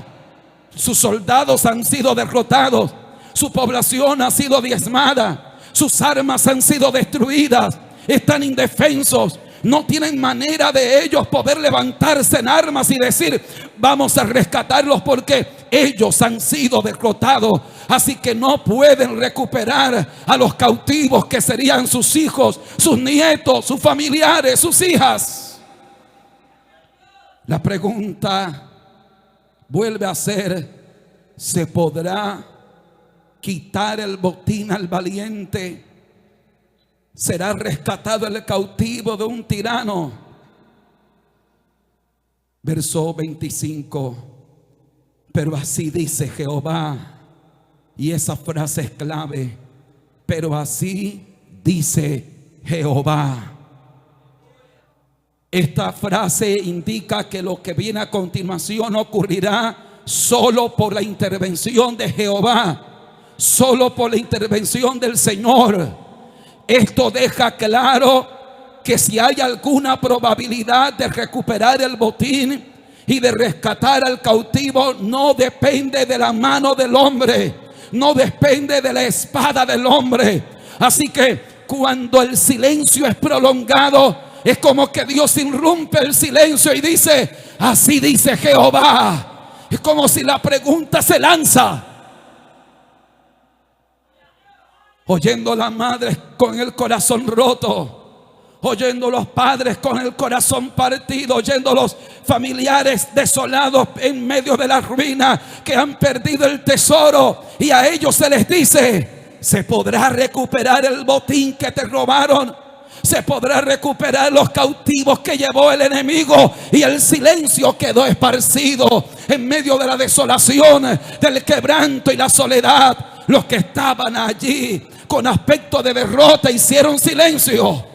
Sus soldados han sido derrotados, su población ha sido diezmada, sus armas han sido destruidas, están indefensos. No tienen manera de ellos poder levantarse en armas y decir: vamos a rescatarlos, porque ellos han sido derrotados. Así que no pueden recuperar a los cautivos, que serían sus hijos, sus nietos, sus familiares, sus hijas. La pregunta vuelve a ser: ¿se podrá quitar el botín al valiente? ¿Será rescatado el cautivo de un tirano? Verso 25. Pero así dice Jehová. Y esa frase es clave. Pero así dice Jehová. Esta frase indica que lo que viene a continuación ocurrirá solo por la intervención de Jehová, solo por la intervención del Señor. Esto deja claro que si hay alguna probabilidad de recuperar el botín y de rescatar al cautivo, no depende de la mano del hombre, no depende de la espada del hombre. Así que cuando el silencio es prolongado, es como que Dios irrumpe el silencio y dice: así dice Jehová. Es como si la pregunta se lanza. Oyendo las madres con el corazón roto, oyendo los padres con el corazón partido, oyendo los familiares desolados en medio de la ruina, que han perdido el tesoro, y a ellos se les dice: ¿se podrá recuperar el botín que te robaron? ¿Se podrá recuperar los cautivos que llevó el enemigo? Y el silencio quedó esparcido en medio de la desolación, del quebranto y la soledad. Los que estaban allí con aspecto de derrota hicieron silencio,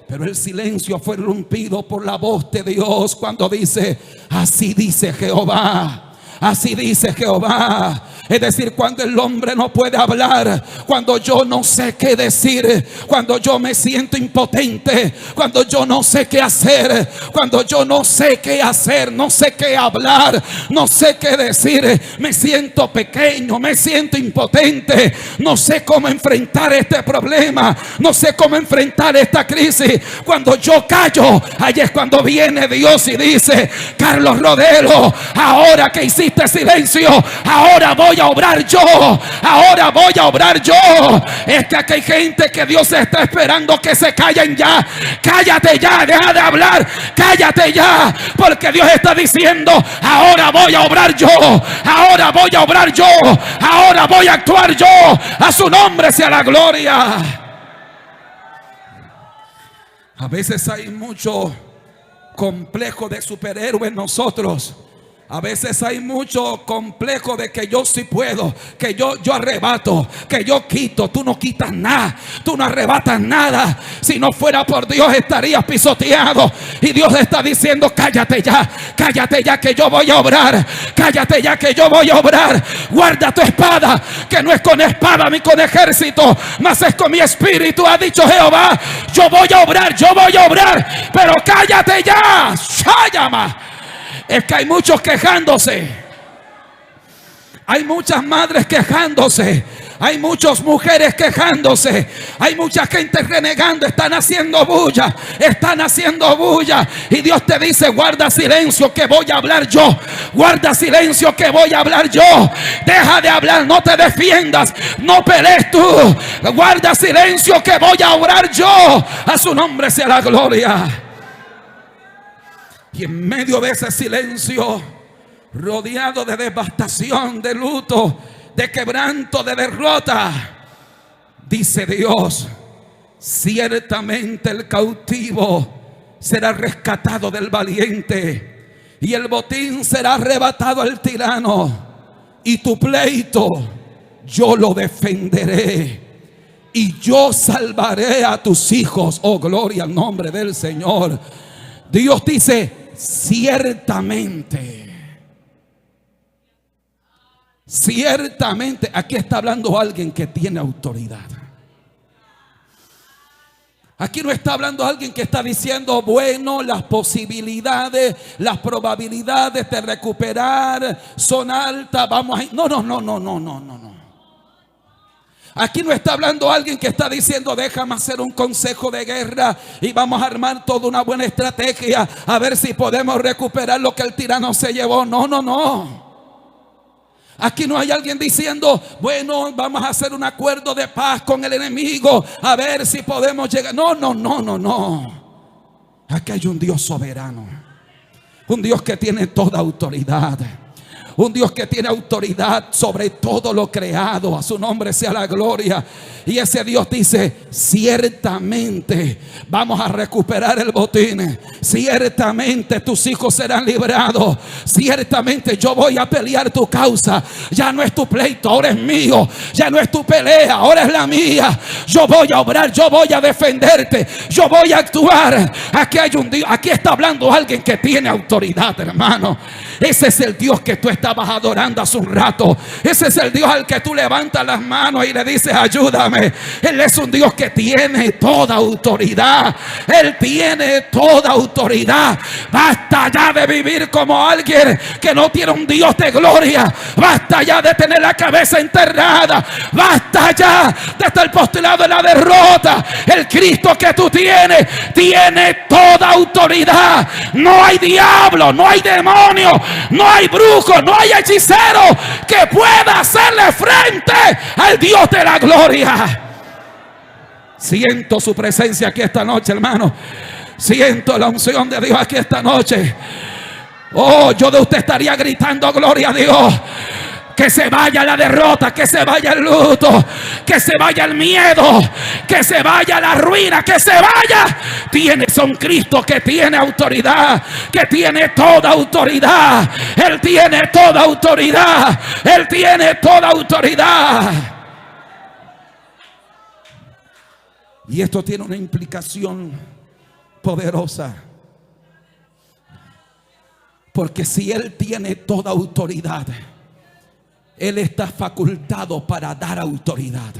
pero el silencio fue rompido por la voz de Dios cuando dice: así dice Jehová, así dice Jehová. Es decir, cuando el hombre no puede hablar, cuando yo no sé qué decir, cuando yo me siento impotente, cuando yo no sé qué hacer, cuando yo no sé qué hacer, no sé qué hablar, no sé qué decir, me siento pequeño, me siento impotente, no sé cómo enfrentar este problema, no sé cómo enfrentar esta crisis. Cuando yo callo, ahí es cuando viene Dios y dice: Carlos Rodelo, ahora que hiciste silencio, ahora voy a obrar yo, ahora voy a obrar yo. Es que aquí hay gente que Dios está esperando que se callen ya. Cállate ya, deja de hablar, cállate ya, porque Dios está diciendo: ahora voy a obrar yo, ahora voy a obrar yo, ahora voy a actuar yo. A su nombre sea la gloria. A veces hay mucho complejo de superhéroe en nosotros. A veces hay mucho complejo de que yo sí puedo, que yo arrebato, que yo quito. Tú no quitas nada, tú no arrebatas nada. Si no fuera por Dios estarías pisoteado. Y Dios está diciendo: cállate ya que yo voy a obrar. Cállate ya que yo voy a obrar. Guarda tu espada, que no es con espada ni con ejército, mas es con mi espíritu, ha dicho Jehová. Yo voy a obrar, pero cállate ya. Shayama. Es que hay muchos quejándose. Hay muchas madres quejándose. Hay muchas mujeres quejándose. Hay mucha gente renegando. Están haciendo bulla. Y Dios te dice: guarda silencio que voy a hablar yo. Guarda silencio que voy a hablar yo. Deja de hablar, no te defiendas, no pelees tú. Guarda silencio que voy a orar yo. A su nombre sea la gloria. Y en medio de ese silencio, rodeado de devastación, de luto, de quebranto, de derrota, dice Dios: ciertamente el cautivo será rescatado del valiente, y el botín será arrebatado al tirano, y tu pleito yo lo defenderé, y yo salvaré a tus hijos. Oh, gloria al nombre del Señor. Dios dice: ciertamente. Ciertamente. Aquí está hablando alguien que tiene autoridad. Aquí no está hablando alguien que está diciendo: bueno, las posibilidades, las probabilidades de recuperar son altas, vamos a... No. Aquí no está hablando alguien que está diciendo: déjame hacer un consejo de guerra y vamos a armar toda una buena estrategia a ver si podemos recuperar lo que el tirano se llevó. No. Aquí no hay alguien diciendo: bueno, vamos a hacer un acuerdo de paz con el enemigo a ver si podemos llegar. No. Aquí hay un Dios soberano, un Dios que tiene toda autoridad, un Dios que tiene autoridad sobre todo lo creado. A su nombre sea la gloria. Y ese Dios dice: ciertamente vamos a recuperar el botín. Ciertamente tus hijos serán librados. Ciertamente yo voy a pelear tu causa. Ya no es tu pleito, ahora es mío. Ya no es tu pelea, ahora es la mía. Yo voy a obrar, yo voy a defenderte, yo voy a actuar. Aquí hay un Dios, aquí está hablando alguien que tiene autoridad, hermano. Ese es el Dios que tú estabas adorando hace un rato. Ese es el Dios al que tú levantas las manos y le dices: ayúdame. Él es un Dios que tiene toda autoridad. Él tiene toda autoridad. Basta ya de vivir como alguien que no tiene un Dios de gloria. Basta ya de tener la cabeza enterrada. Basta ya de estar postulado en la derrota. El Cristo que tú tienes tiene toda autoridad. No hay diablo, no hay demonio, no hay brujo, no hay hechicero que pueda hacerle frente al Dios de la gloria. Siento su presencia aquí esta noche, hermano. Siento la unción de Dios aquí esta noche. Oh, yo de usted estaría gritando: gloria a Dios. Que se vaya la derrota, que se vaya el luto, que se vaya el miedo, que se vaya la ruina, que se vaya. Tienes a un Cristo que tiene autoridad, que tiene toda autoridad. Él tiene toda autoridad. Él tiene toda autoridad. Y esto tiene una implicación poderosa. Porque si Él tiene toda autoridad, Él está facultado para dar autoridad.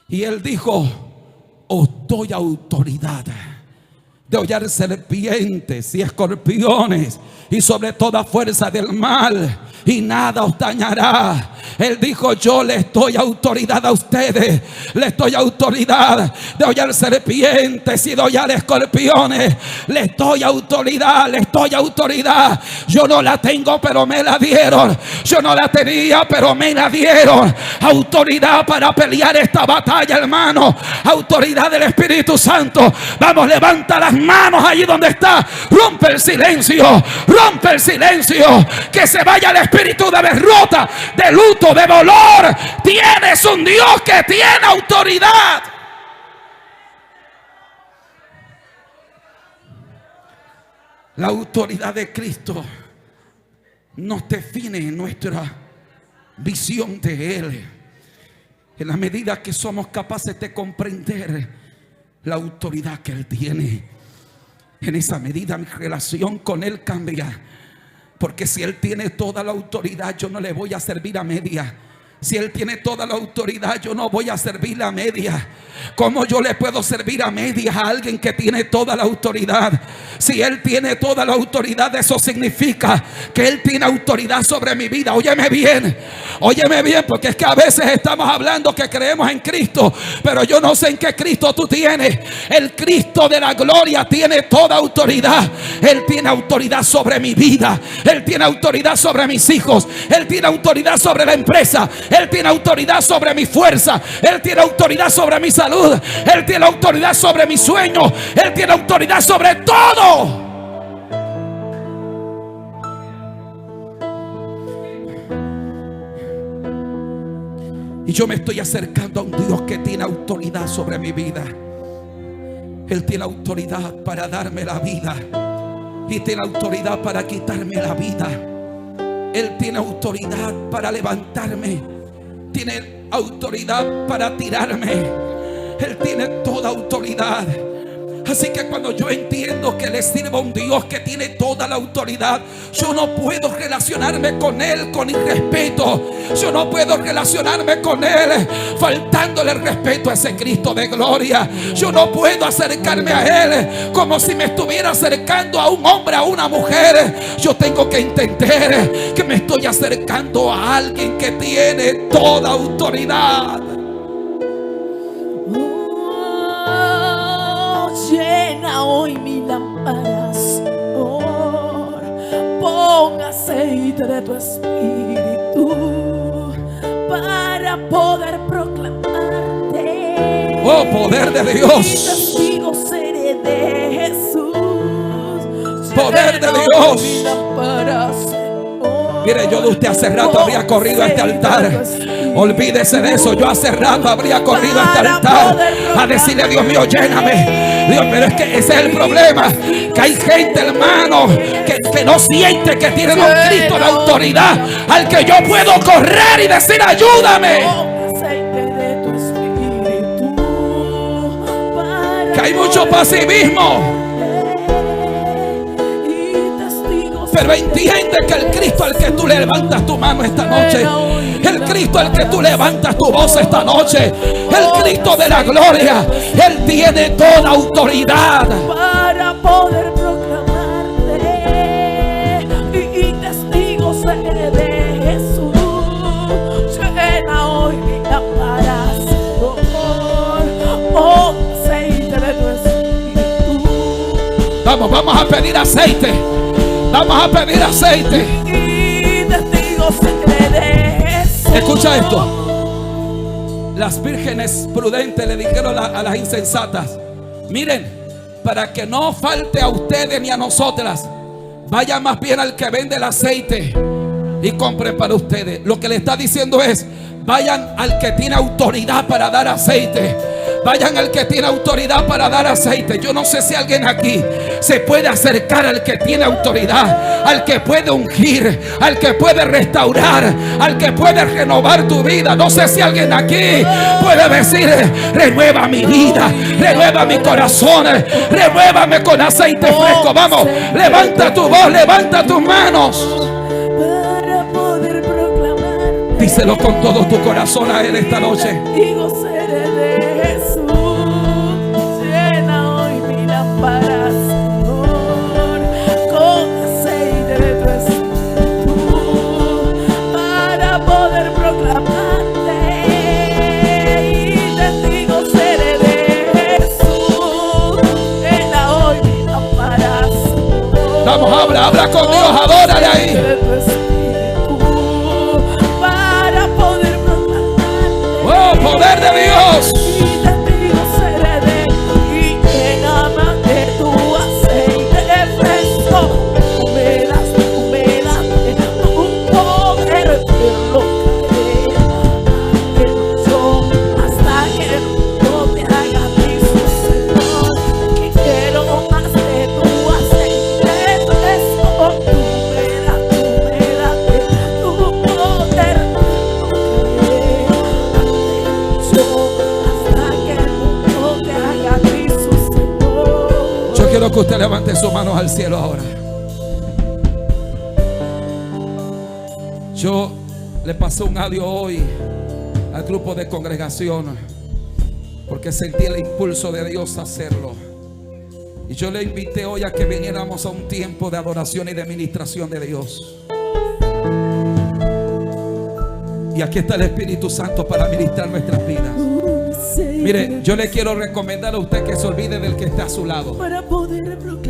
Y Él dijo: os doy autoridad de hollar serpientes y escorpiones y sobre toda fuerza del mal, y nada os dañará. Él dijo: yo les doy autoridad a ustedes. Les doy autoridad de hollar serpientes y de hollar escorpiones. Les doy autoridad, les doy autoridad. Yo no la tengo, pero me la dieron. Yo no la tenía, pero me la dieron. Autoridad para pelear esta batalla, hermano. Autoridad del Espíritu Santo. Vamos, levanta las manos allí donde está. Rompe el silencio. Rompe el silencio. Que se vaya el espíritu de derrota, de luto, de dolor. Tienes un Dios que tiene autoridad. La autoridad de Cristo nos define nuestra visión de Él. En la medida que somos capaces de comprender la autoridad que Él tiene, en esa medida mi relación con Él cambia. Porque si Él tiene toda la autoridad, yo no le voy a servir a media. Si Él tiene toda la autoridad, yo no voy a servirle a media. ¿Cómo yo le puedo servir a medias a alguien que tiene toda la autoridad? Si Él tiene toda la autoridad, eso significa que Él tiene autoridad sobre mi vida. Óyeme bien, porque es que a veces estamos hablando que creemos en Cristo, pero yo no sé en qué Cristo tú tienes. El Cristo de la gloria tiene toda autoridad. Él tiene autoridad sobre mi vida. Él tiene autoridad sobre mis hijos. Él tiene autoridad sobre la empresa. Él tiene autoridad sobre mi fuerza. Él tiene autoridad sobre mi salud. Él tiene autoridad sobre mis sueños. Él tiene autoridad sobre todo. Y yo me estoy acercando a un Dios que tiene autoridad sobre mi vida. Él tiene autoridad para darme la vida y tiene autoridad para quitarme la vida. Él tiene autoridad para levantarme, tiene autoridad para tirarme. Él tiene toda autoridad. Así que cuando yo entiendo que le sirvo a un Dios que tiene toda la autoridad, yo no puedo relacionarme con Él con irrespeto. Yo no puedo relacionarme con Él faltándole el respeto a ese Cristo de gloria. Yo no puedo acercarme a Él como si me estuviera acercando a un hombre, a una mujer. Yo tengo que entender que me estoy acercando a alguien que tiene toda autoridad. Llena hoy mi lámpara, pon aceite de tu espíritu para poder proclamarte. Oh, poder de Dios. Testigo seré de Jesús. Poder de Dios. Mire, yo de usted hace rato habría corrido a este altar. Olvídese de eso. Yo hace rato habría corrido a este altar a decirle: Dios mío, lléname. Dios, pero es que ese es el problema, que hay gente, hermano, que no siente que tienen un Cristo de autoridad al que yo puedo correr y decir: ayúdame. Que hay mucho pasivismo. Pero entiende que el Cristo al que tú le levantas tu mano esta noche, el Cristo al que tú levantas tu voz esta noche, el Cristo de la gloria, Él tiene toda autoridad para poder proclamarte y testigo seré de Jesús. Llena hoy mi lámpara, oh, aceite de tu espíritu. Vamos a pedir aceite. Vamos a pedir aceite. Y testigo seré de Jesús. Escucha esto. Las vírgenes prudentes le dijeron a las insensatas: miren, para que no falte a ustedes ni a nosotras, vayan más bien al que vende el aceite y compren para ustedes. Lo que le está diciendo es: vayan al que tiene autoridad para dar aceite. Vayan al que tiene autoridad para dar aceite. Yo no sé si alguien aquí se puede acercar al que tiene autoridad, al que puede ungir, al que puede restaurar, al que puede renovar tu vida. No sé si alguien aquí puede decir: renueva mi vida, renueva mi corazón, renuévame con aceite fresco. Vamos, levanta tu voz, levanta tus manos. Para poder proclamar. Díselo con todo tu corazón a Él esta noche. Digo seré de Jesús. Llena hoy mi lámpara, Señor, con aceite de tu espíritu para poder proclamarte. Y testigo seré de Jesús. Llena hoy mi lámpara, Señor. Vamos, habla con Dios, adórale ahí. Oh, poder de Dios. Y testigo seré de y lléname de tu aceite fresco. Tú me das un poder que lo caeré yo hasta que no te haga mismo, Señor. Que quiero más de tu aceite quiero que usted levante sus manos al cielo ahora. Yo le pasé un audio hoy al grupo de congregación porque sentí el impulso de Dios a hacerlo. Y yo le invité hoy a que viniéramos a un tiempo de adoración y de ministración de Dios. Y aquí está el Espíritu Santo para ministrar nuestras vidas. Mire, yo le quiero recomendar a usted que se olvide del que está a su lado.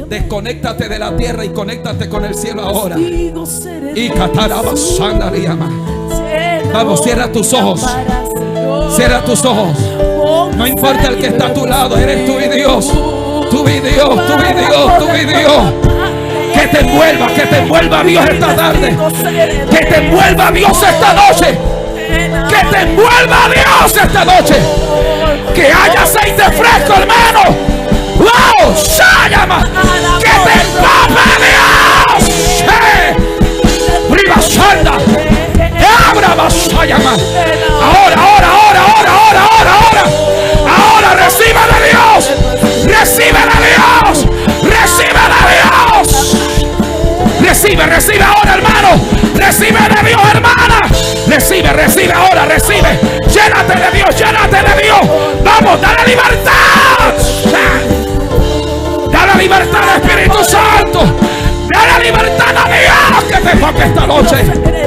Desconéctate de la tierra y conéctate con el cielo ahora. Y vamos, cierra tus ojos. Cierra tus ojos. No importa el que está a tu lado, eres tú y Dios. Tú y Dios, tú y Dios, tú y Dios. Que te envuelva Dios esta tarde. Que te envuelva Dios esta noche. Que te envuelva Dios esta noche. Que haya aceite fresco, hermano. ¡Wow! ¡Shayama! ¡Que te empape Dios! ¡Priva Sanda! ¡Abra Shayama! Ahora recibe de Dios. Recibe de Dios. Recibe de Dios. Recibe ahora, hermano. Recibe de Dios, hermana. Recibe ahora, recibe. Llénate de Dios. Vamos, dale libertad. Dale libertad al Espíritu Santo. Dale libertad a Dios que te toque esta noche.